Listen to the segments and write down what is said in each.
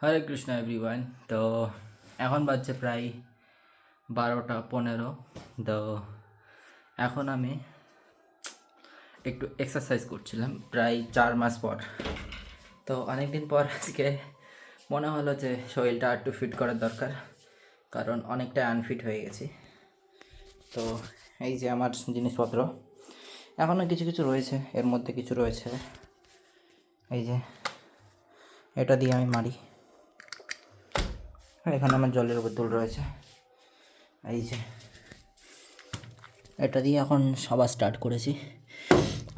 হরে Krishna everyone. তো এখন বাজছে প্রায় 12টা 15। তো এখন আমি একটু এক্সারসাইজ করছিলাম প্রায় 4 মাস পর। তো অনেক দিন পর আজকে মনে হলো যে শরীরটা একটু ফিট করার দরকার, কারণ অনেকটা আনফিট হয়ে গেছি। তো এই যে আমার জিনিসপত্র এখনও কিছু কিছু রয়েছে, এর মধ্যে কিছু রয়েছে এই যে এটা দিয়ে আমি মারি। আর এখানে আমার জলের বোতল রয়েছে, এই যে এটা দিয়ে এখন সবার স্টার্ট করেছি।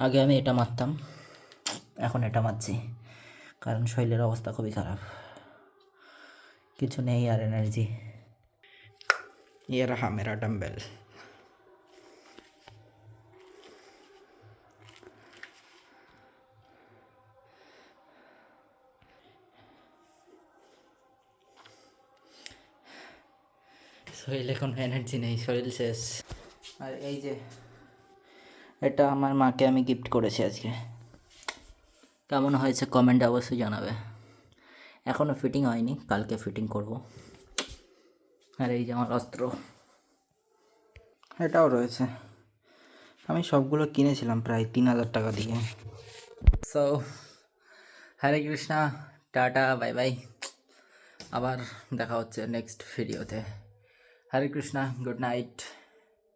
আগে আমি এটা মারতাম, এখন এটা মারছি, কারণ শরীরের অবস্থা খুবই খারাপ, কিছু নেই আর এনার্জি। ये रहा मेरा डम्बल। শরীরে কোনো এনার্জি নেই, শরীর শেষ। আর এই যে এটা আমার মাকে আমি গিফট করেছি আজকে। কেমন হয়েছে কমেন্টে অবশ্যই জানাবে। এখনও ফিটিং হয়নি, কালকে ফিটিং করব। আর এই যে আমার অস্ত্র, এটাও রয়েছে। আমি সবগুলো কিনেছিলাম প্রায় 3,000 টাকা দিয়ে। সো হরে কৃষ্ণা, টাটা, বাই বাই। আবার দেখা হচ্ছে নেক্সট ভিডিওতে। হরে কৃষ্ণা, গুড নাইট।